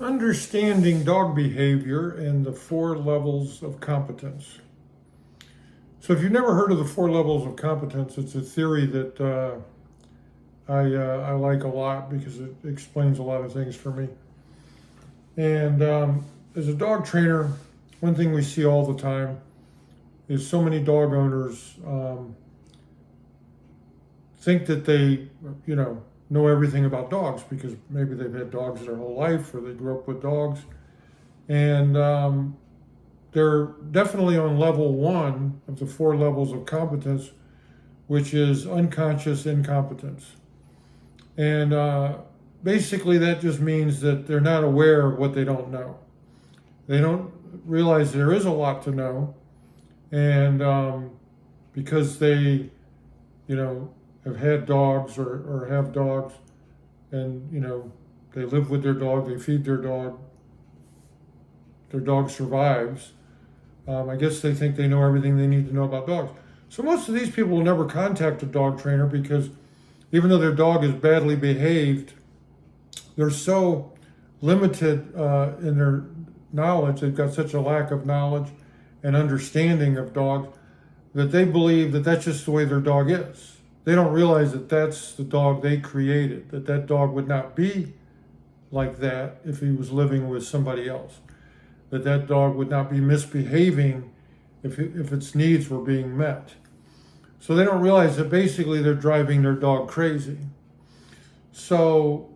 Understanding dog behavior and the 4 levels of competence. So, if you've never heard of the 4 levels of competence, it's a theory that I like a lot because it explains a lot of things for me. And as a dog trainer, one thing we see all the time is so many dog owners think that they, know everything about dogs because maybe they've had dogs their whole life or they grew up with dogs. And they're definitely on level 1 of the 4 levels of competence, which is unconscious incompetence. And basically, that just means that they're not aware of what they don't know. They don't realize there is a lot to know. And because they, have had dogs or have dogs, and they live with their dog, they feed their dog survives. I guess they think they know everything they need to know about dogs. So most of these people will never contact a dog trainer because even though their dog is badly behaved, they're so limited in their knowledge, they've got such a lack of knowledge and understanding of dogs that they believe that that's just the way their dog is. They don't realize that that's the dog they created, that dog would not be like that if he was living with somebody else, that dog would not be misbehaving if its needs were being met. So they don't realize that basically they're driving their dog crazy. So,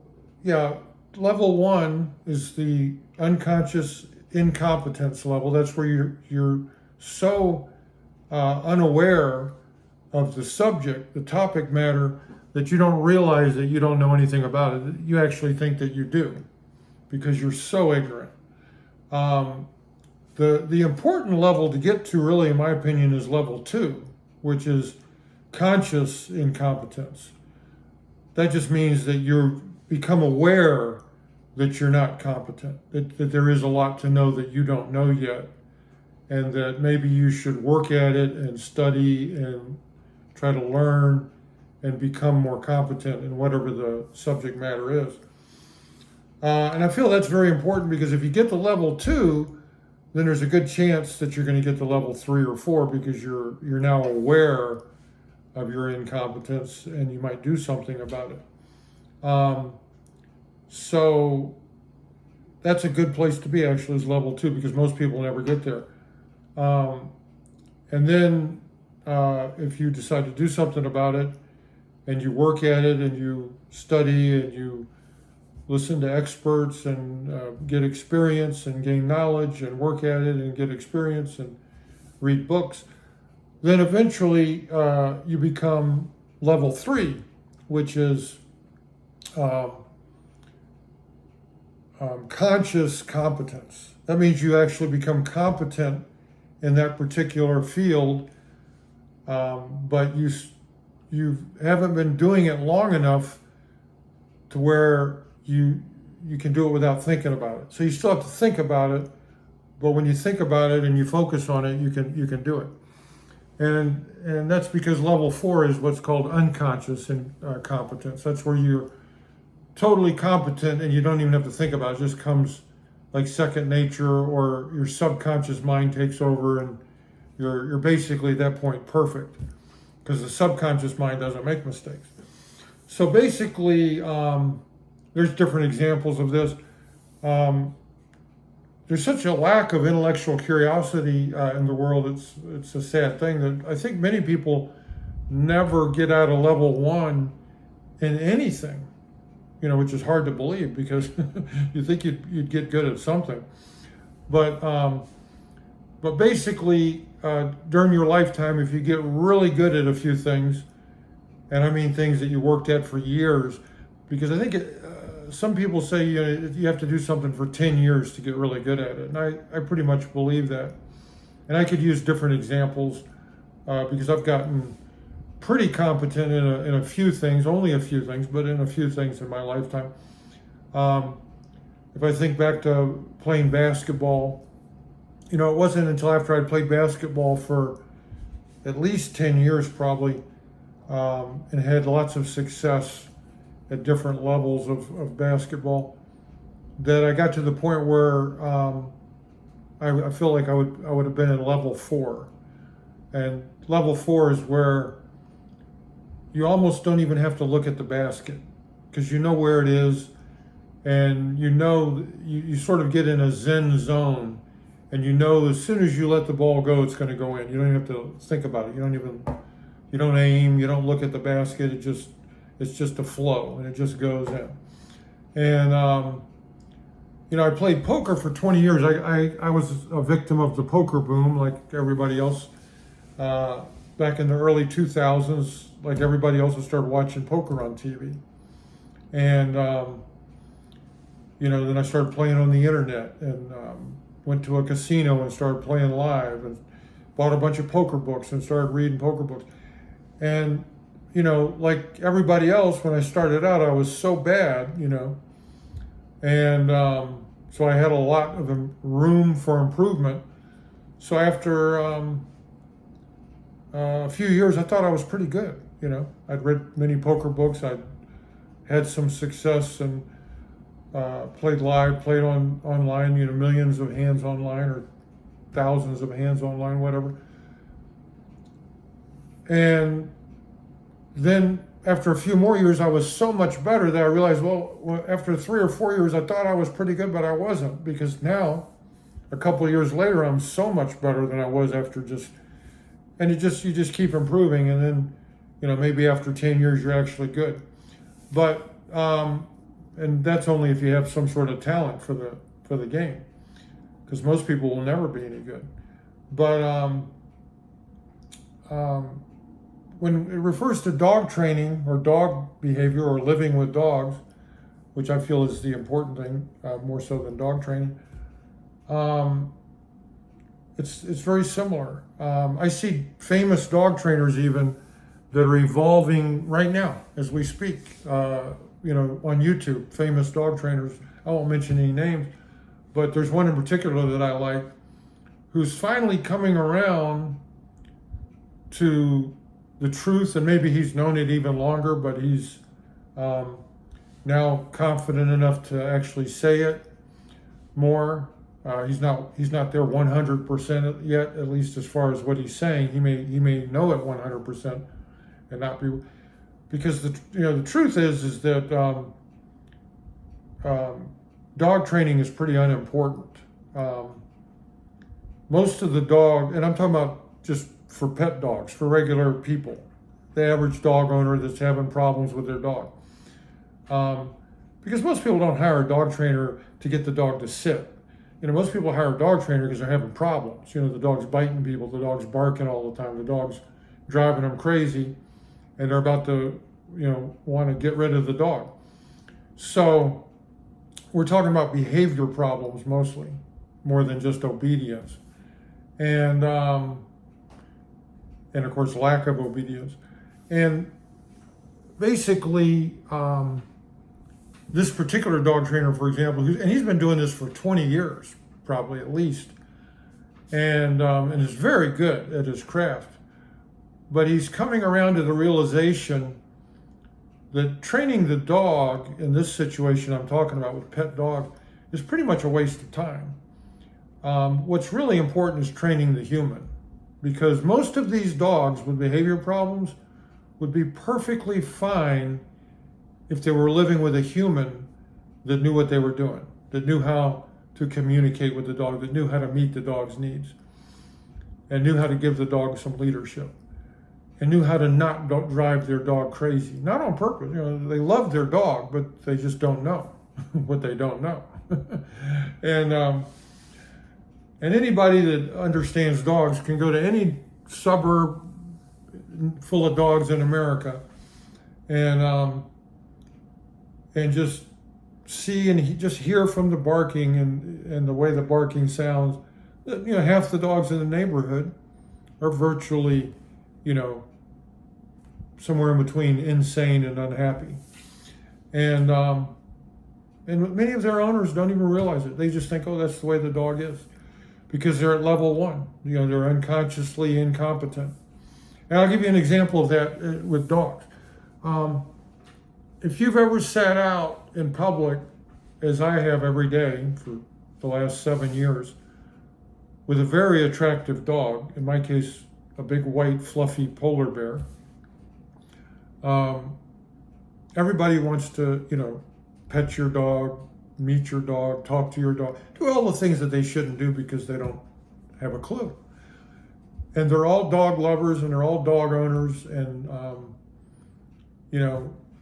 level 1 is the unconscious incompetence level. That's where you're so unaware of the subject, the topic matter, that you don't realize that you don't know anything about it. You actually think that you do because you're so ignorant. The important level to get to, really, in my opinion, is level 2, which is conscious incompetence. That just means that you become aware that you're not competent, that there is a lot to know that you don't know yet, and that maybe you should work at it and study and try to learn and become more competent in whatever the subject matter is. And I feel that's very important because if you get to level 2, then there's a good chance that you're going to get to level 3 or 4 because you're now aware of your incompetence and you might do something about it. So that's a good place to be, actually, is level 2, because most people never get there. And then if you decide to do something about it and you work at it and you study and you listen to experts and get experience and gain knowledge and work at it and get experience and read books, then eventually you become level 3, which is conscious competence. That means you actually become competent in that particular field, but you haven't been doing it long enough to where you can do it without thinking about it. So you still have to think about it, but when you think about it and you focus on it, you can do it. And that's because level 4 is what's called unconscious competence. That's where you're totally competent and you don't even have to think about it. It just comes like second nature, or your subconscious mind takes over and you're basically at that point perfect because the subconscious mind doesn't make mistakes. So basically, there's different examples of this. There's such a lack of intellectual curiosity in the world. It's a sad thing that I think many people never get out of level 1 in anything, which is hard to believe because you think you'd get good at something. But basically, during your lifetime, if you get really good at a few things, and I mean things that you worked at for years, because I think some people say you have to do something for 10 years to get really good at it. And I pretty much believe that. And I could use different examples because I've gotten pretty competent in a few things, only a few things, but in a few things in my lifetime. If I think back to playing basketball, it wasn't until after I'd played basketball for at least 10 years probably, and had lots of success at different levels of basketball, that I got to the point where I feel like I would have been in level 4. And level 4 is where you almost don't even have to look at the basket because you know where it is, and you sort of get in a zen zone, and you know as soon as you let the ball go, it's going to go in. You don't even have to think about it. You don't aim, you don't look at the basket. It's just a flow, and it just goes in. And I played poker for 20 years. I was a victim of the poker boom, like everybody else. Back in the early 2000s, like everybody else, I started watching poker on TV. And, then I started playing on the internet, and went to a casino and started playing live, and bought a bunch of poker books and started reading poker books. And, like everybody else, when I started out, I was so bad, and so I had a lot of room for improvement. So after a few years, I thought I was pretty good. I'd read many poker books. I'd had some success and played live, played online, millions of hands online or thousands of hands online, whatever. And then after a few more years, I was so much better that I realized, well, after 3 or 4 years, I thought I was pretty good, but I wasn't, because now, a couple of years later, I'm so much better than I was after and you just keep improving, and then, maybe after 10 years, you're actually good. But, and that's only if you have some sort of talent for the game, because most people will never be any good. But when it refers to dog training or dog behavior or living with dogs, which I feel is the important thing, more so than dog training, it's very similar. I see famous dog trainers even that are evolving right now as we speak. On YouTube, famous dog trainers. I won't mention any names, but there's one in particular that I like, who's finally coming around to the truth, and maybe he's known it even longer, but he's now confident enough to actually say it more. He's not there 100% yet, at least as far as what he's saying. He may know it 100% and not be, because the truth is that dog training is pretty unimportant. Most of the dog, and I'm talking about just for pet dogs, for regular people, the average dog owner that's having problems with their dog. Because most people don't hire a dog trainer to get the dog to sit. Most people hire a dog trainer because they're having problems. The dog's biting people, the dog's barking all the time, the dog's driving them crazy, and they're about to, want to get rid of the dog. So we're talking about behavior problems mostly, more than just obedience. And of course, lack of obedience. And basically, this particular dog trainer, for example, and he's been doing this for 20 years, probably at least, and is very good at his craft. But he's coming around to the realization that training the dog in this situation I'm talking about with pet dogs is pretty much a waste of time. What's really important is training the human, because most of these dogs with behavior problems would be perfectly fine if they were living with a human that knew what they were doing, that knew how to communicate with the dog, that knew how to meet the dog's needs, and knew how to give the dog some leadership, and knew how to not drive their dog crazy. Not on purpose. They love their dog, but they just don't know what they don't know. And anybody that understands dogs can go to any suburb full of dogs in America and just see and just hear from the barking and the way the barking sounds. Half the dogs in the neighborhood are virtually, somewhere in between insane and unhappy. And many of their owners don't even realize it. They just think, oh, that's the way the dog is, because they're at level 1. They're unconsciously incompetent. And I'll give you an example of that with dogs. If you've ever sat out in public as I have every day for the last 7 years, with a very attractive dog, in my case, a big white fluffy polar bear, everybody wants to, pet your dog, meet your dog, talk to your dog, do all the things that they shouldn't do because they don't have a clue. And they're all dog lovers and they're all dog owners, and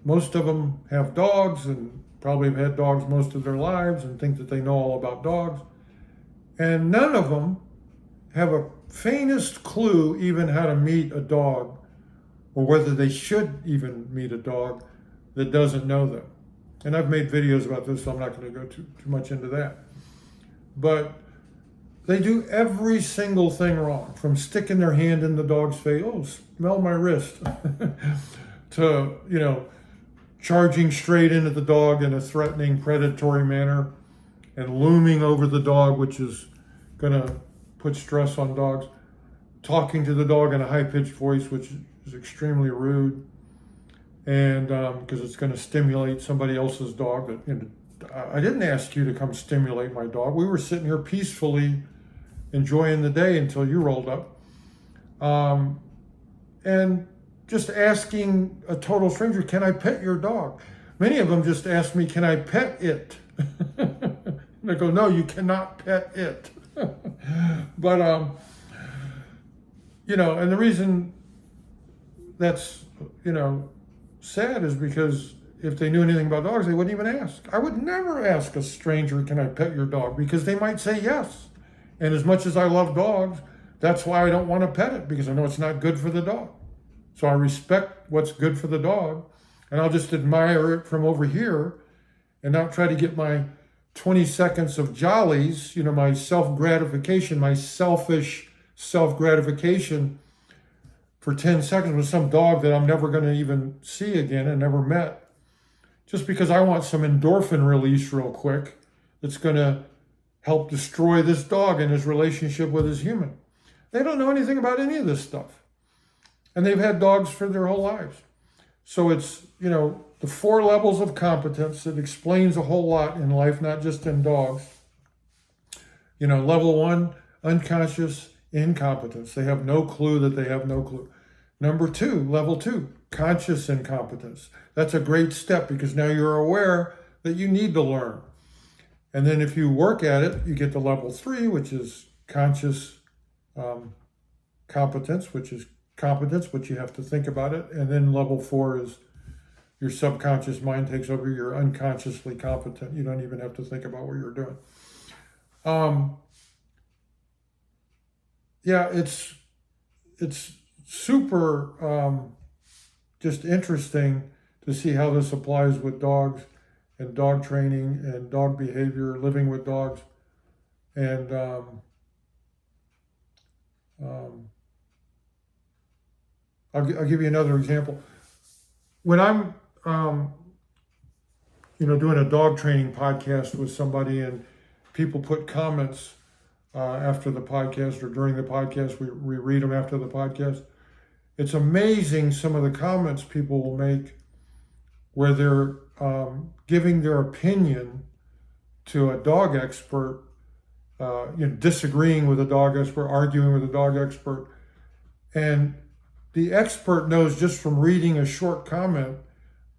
most of them have dogs and probably have had dogs most of their lives and think that they know all about dogs. And none of them have a faintest clue even how to meet a dog, or whether they should even meet a dog that doesn't know them. And I've made videos about this, so I'm not going to go too much into that. But they do every single thing wrong, from sticking their hand in the dog's face, oh, smell my wrist, to, charging straight into the dog in a threatening, predatory manner and looming over the dog, which is going to put stress on dogs, talking to the dog in a high-pitched voice, which is extremely rude, and because it's going to stimulate somebody else's dog. I didn't ask you to come stimulate my dog. We were sitting here peacefully enjoying the day until you rolled up. And just asking a total stranger, can I pet your dog? Many of them just ask me, can I pet it? And I go, no, you cannot pet it. But, and the reason that's, sad is because if they knew anything about dogs, they wouldn't even ask. I would never ask a stranger, can I pet your dog? Because they might say yes. And as much as I love dogs, that's why I don't want to pet it, because I know it's not good for the dog. So I respect what's good for the dog, and I'll just admire it from over here and not try to get my 20 seconds of jollies, my self-gratification, my selfish self-gratification for 10 seconds with some dog that I'm never going to even see again and never met, just because I want some endorphin release real quick that's going to help destroy this dog and his relationship with his human. They don't know anything about any of this stuff. And they've had dogs for their whole lives. So it's, the 4 levels of competence that explains a whole lot in life, not just in dogs. Level 1, unconscious incompetence. They have no clue that they have no clue. Number 2, level 2, conscious incompetence. That's a great step, because now you're aware that you need to learn. And then if you work at it, you get to level 3, which is conscious competence, which is competence, but you have to think about it. And then level 4 is your subconscious mind takes over. You're unconsciously competent. You don't even have to think about what you're doing. It's super just interesting to see how this applies with dogs and dog training and dog behavior, living with dogs. And I'll give you another example. When I'm, doing a dog training podcast with somebody, and people put comments after the podcast or during the podcast, we read them after the podcast. It's amazing some of the comments people will make where they're giving their opinion to a dog expert, disagreeing with a dog expert, arguing with a dog expert, and the expert knows just from reading a short comment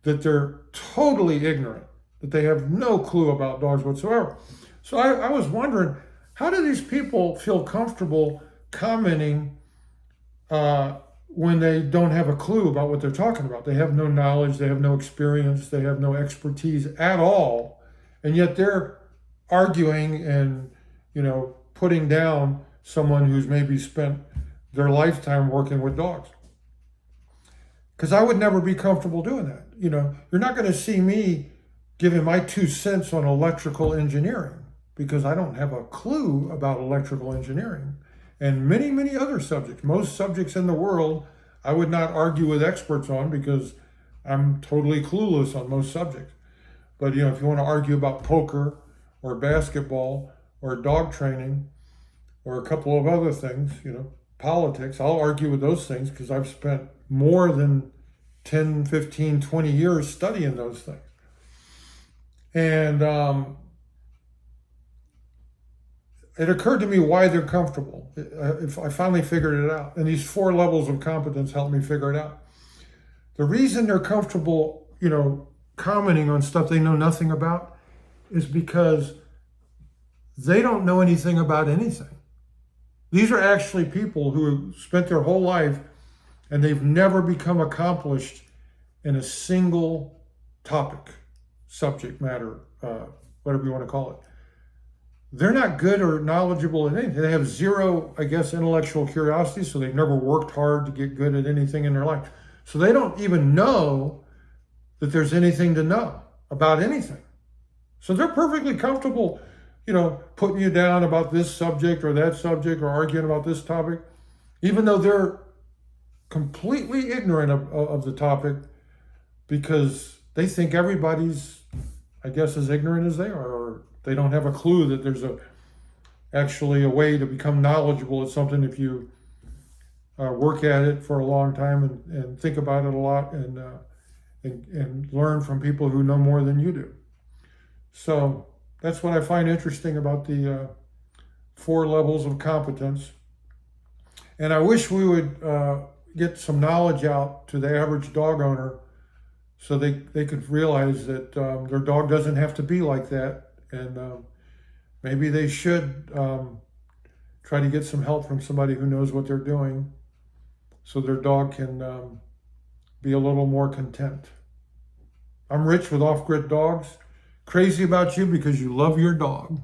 that they're totally ignorant, that they have no clue about dogs whatsoever. So I was wondering, how do these people feel comfortable commenting when they don't have a clue about what they're talking about? They have no knowledge, they have no experience, they have no expertise at all, and yet they're arguing and, putting down someone who's maybe spent their lifetime working with dogs. Because I would never be comfortable doing that. You're not going to see me giving my 2 cents on electrical engineering, because I don't have a clue about electrical engineering and many, many other subjects. Most subjects in the world, I would not argue with experts on, because I'm totally clueless on most subjects. But, if you want to argue about poker or basketball or dog training or a couple of other things, politics, I'll argue with those things, because I've spent more than 10, 15, 20 years studying those things. And it occurred to me why they're comfortable. I finally figured it out. And these 4 levels of competence helped me figure it out. The reason they're comfortable, commenting on stuff they know nothing about is because they don't know anything about anything. These are actually people who spent their whole life and they've never become accomplished in a single topic, subject matter, whatever you want to call it. They're not good or knowledgeable in anything. They have zero, I guess, intellectual curiosity, so they've never worked hard to get good at anything in their life. So they don't even know that there's anything to know about anything. So they're perfectly comfortable, putting you down about this subject or that subject or arguing about this topic, even though they're completely ignorant of the topic because they think everybody's, I guess, as ignorant as they are, or they don't have a clue that there's actually a way to become knowledgeable at something if you work at it for a long time and think about it a lot and learn from people who know more than you do. So that's what I find interesting about the 4 levels of competence. And I wish we would get some knowledge out to the average dog owner so they could realize that their dog doesn't have to be like that. And maybe they should try to get some help from somebody who knows what they're doing so their dog can be a little more content. I'm Rich with Off Grid Dogs. Crazy about you because you love your dog.